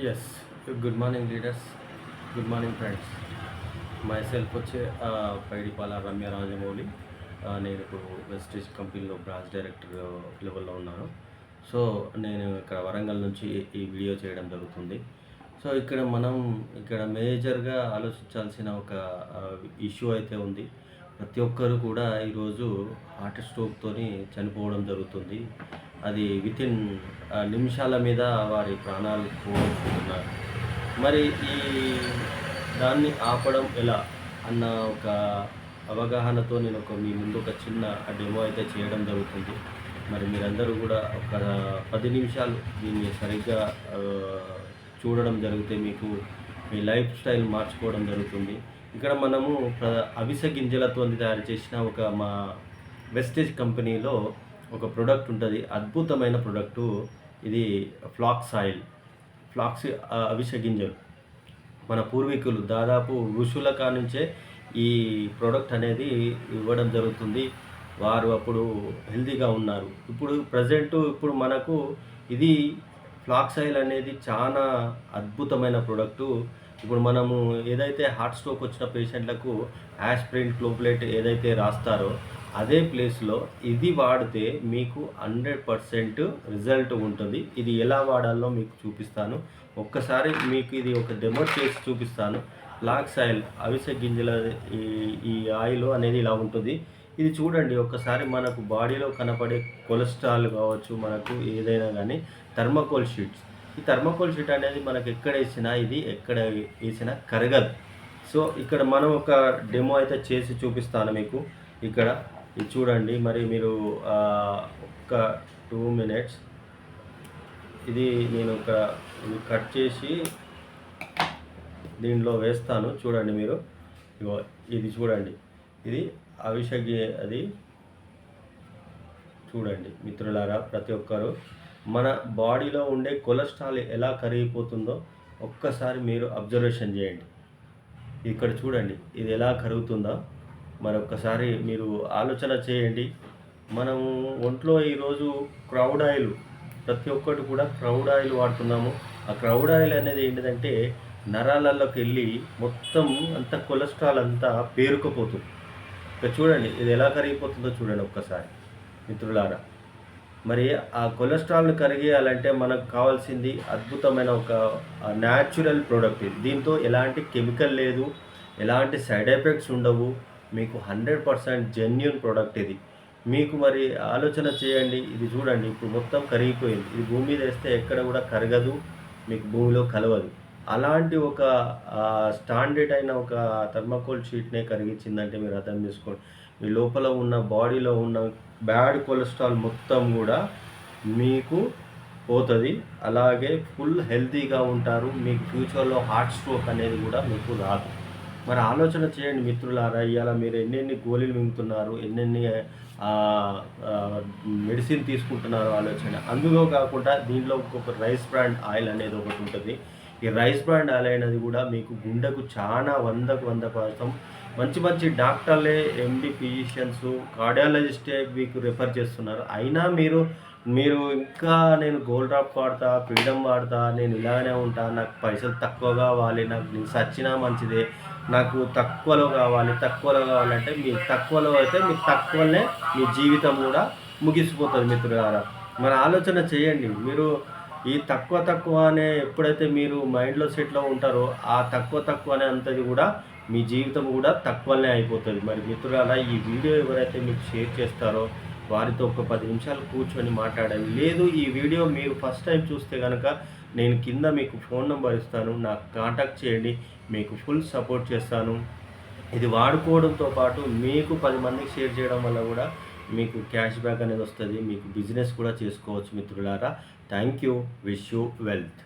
Yes. Good morning leaders. Good morning friends. Myself వచ్చే పైడిపాల రమ్య రాజమౌళి. నేను ఇప్పుడు వెస్టేజ్ కంపెనీలో బ్రాంచ్ డైరెక్టర్ లెవెల్లో ఉన్నాను. సో నేను ఇక్కడ వరంగల్ నుంచి ఈ వీడియో చేయడం జరుగుతుంది. సో ఇక్కడ మేజర్గా ఆలోచించాల్సిన ఒక ఇష్యూ అయితే ఉంది. ప్రతి ఒక్కరు కూడా ఈరోజు హార్ట్ స్ట్రోక్తోని చనిపోవడం జరుగుతుంది. అది వితిన్ నిమిషాల మీద వారి ప్రాణాలు పోగొట్టుకుంటున్నారు. మరి దాన్ని ఆపడం ఎలా అన్న ఒక అవగాహనతో నేను మీ ముందు ఒక చిన్న డెమో అయితే చేయడం జరుగుతుంది. మరి మీరందరూ కూడా ఒక 10 నిమిషాలు దీన్ని సరిగ్గా చూడడం జరిగితే మీకు మీ లైఫ్ స్టైల్ మార్చుకోవడం జరుగుతుంది. ఇక్కడ మనము అవిసె గింజలతో తయారు చేసిన మా వెస్టేజ్ కంపెనీలో ఒక ప్రోడక్ట్ ఉంటుంది. అద్భుతమైన ప్రోడక్టు ఇది. ఫ్లాక్స్ ఆయిల్, అవిసె గింజలు. మన పూర్వీకులు దాదాపు ఋషుల కానుంచే ఈ ప్రోడక్ట్ అనేది ఇవ్వడం జరుగుతుంది. వారు అప్పుడు హెల్తీగా ఉన్నారు. ఇప్పుడు మనకు ఇది ఫ్లాక్స్ ఆయిల్ అనేది చాలా అద్భుతమైన ప్రోడక్టు. ఇప్పుడు మనము ఏదైతే హార్ట్ స్ట్రోక్ వచ్చిన పేషెంట్లకు యాస్ప్రిన్, క్లోప్లేట్ ఏదైతే రాస్తారో అదే ప్లేస్లో ఇది వాడితే మీకు 100% రిజల్ట్ ఉంటుంది. ఇది ఎలా వాడాలో మీకు చూపిస్తాను. ఒక్కసారి మీకు ఇది ఒక డెమో చేసి చూపిస్తాను. ఫ్లాక్స్ ఆయిల్, అవిసె గింజల ఈ ఆయిల్ అనేది ఇలా ఉంటుంది. ఇది చూడండి ఒక్కసారి. మనకు బాడీలో కనపడే కొలెస్ట్రాల్ కావచ్చు, మనకు ఏదైనా కానీ థర్మోకోల్ షీట్స్. ఈ థర్మోకోల్ షీట్ అనేది మనకు ఎక్కడ వేసినా కరగదు. సో ఇక్కడ మనం ఒక డెమో అయితే చేసి చూపిస్తాను మీకు. ఇక్కడ ఇది చూడండి. మరి మీరు ఒక 2 మినిట్స్ ఇది నేను ఇది కట్ చేసి దీనిలో వేస్తాను. చూడండి మీరు. ఇది చూడండి. ఇది అది చూడండి మిత్రులారా. ప్రతి ఒక్కరు మన బాడీలో ఉండే కొలెస్ట్రాల్ ఎలా కరిగిపోతుందో ఒక్కసారి మీరు అబ్జర్వేషన్ చేయండి. ఇక్కడ చూడండి ఇది ఎలా కరుగుతుందో మరొక్కసారి మీరు ఆలోచన చేయండి. మనము ఒంట్లో ఈరోజు క్రౌడ్ ఆయిల్, ప్రతి ఒక్కటి కూడా క్రౌడ్ ఆయిల్ వాడుతున్నాము. ఆ క్రౌడ్ ఆయిల్ అనేది ఏంటిదంటే నరాలలోకి వెళ్ళి మొత్తం అంత కొలెస్ట్రాల్ అంతా పేరుకుపోతుంది. ఇక్కడ చూడండి ఇది ఎలా కరిగిపోతుందో చూడండి ఒక్కసారి మిత్రులారా. మరి ఆ కొలెస్ట్రాల్ని కరిగేయాలంటే మనకు కావాల్సింది అద్భుతమైన ఒక న్యాచురల్ ప్రోడక్ట్. ఇది దీంతో ఎలాంటి కెమికల్ లేదు, ఎలాంటి సైడ్ ఎఫెక్ట్స్ ఉండవు. మీకు 100% జెన్యూన్ ప్రోడక్ట్ ఇది. మీకు మరి ఆలోచన చేయండి. ఇది చూడండి ఇప్పుడు మొత్తం కరిగిపోయింది. ఇది భూమి మీద వేస్తే ఎక్కడ కూడా కరగదు, మీకు భూమిలో కలవదు. అలాంటి ఒక స్టాండర్డ్ అయిన ఒక థర్మాకోల్ షీట్నే కరిగించిందంటే మీరు అర్థం చేసుకోండి. మీ లోపల ఉన్న బాడీలో ఉన్న బ్యాడ్ కొలెస్ట్రాల్ మొత్తం కూడా మీకు పోతుంది. అలాగే ఫుల్ హెల్తీగా ఉంటారు. మీకు ఫ్యూచర్లో హార్ట్ స్ట్రోక్ అనేది కూడా మీకు రాదు. మరి ఆలోచన చేయండి మిత్రులారా. ఇవాళ మీరు ఎన్నెన్ని గోళీలు మింగుతున్నారు, ఎన్నెన్ని మెడిసిన్ తీసుకుంటున్నారు ఆలోచన. అందులో కాకుండా దీనిలో ఒక రైస్ బ్రాండ్ ఆయిల్ అనేది ఒకటి ఉంటుంది. ఈ రైస్ బ్రాండ్ ఆయిల్ అనేది కూడా మీకు గుండెకు చాలా 100% మంచి డాక్టర్లే, ఎండి ఫిజిషియన్స్, కార్డియాలజిస్టే మీకు రెఫర్ చేస్తున్నారు. అయినా మీరు ఇంకా నేను గోల్డ్ డ్రాప్ వాడతా, ఫ్రీడమ్ వాడతా, నేను ఇలాగనే ఉంటా, నాకు పైసలు తక్కువ కావాలి, నేను సచ్చినా మంచిదే, నాకు తక్కువలో కావాలంటే మీ తక్కువలో అయితే మీకు తక్కువనే మీ జీవితం కూడా ముగిసిపోతుంది మిత్రులారా. మరి ఆలోచన చేయండి. మీరు ఈ తక్కువ అనే ఎప్పుడైతే మీరు మైండ్లో సెట్లో ఉంటారో ఆ తక్కువ అనే అంతది కూడా మీ జీవితం కూడా తక్కువనే అయిపోతుంది. మరి మిత్రులారా, ఈ వీడియో ఎవరైతే మీకు షేర్ చేస్తారో వారితో ఒక 10 నిమిషాలు కూర్చొని మాట్లాడండి. లేదు ఈ వీడియో మీరు ఫస్ట్ టైం చూస్తే కనుక నేను కింద మీకు ఫోన్ నెంబర్ ఇస్తాను, నాకు కాంటాక్ట్ చేయండి, మీకు ఫుల్ సపోర్ట్ చేస్తాను. ఇది వాడుకోవడంతో పాటు మీకు 10 మందికి షేర్ చేయడం వల్ల కూడా మీకు క్యాష్ బ్యాక్ అనేది వస్తుంది. మీకు బిజినెస్ కూడా చేసుకోవచ్చు మిత్రులారా. Thank you. Wish you wealth.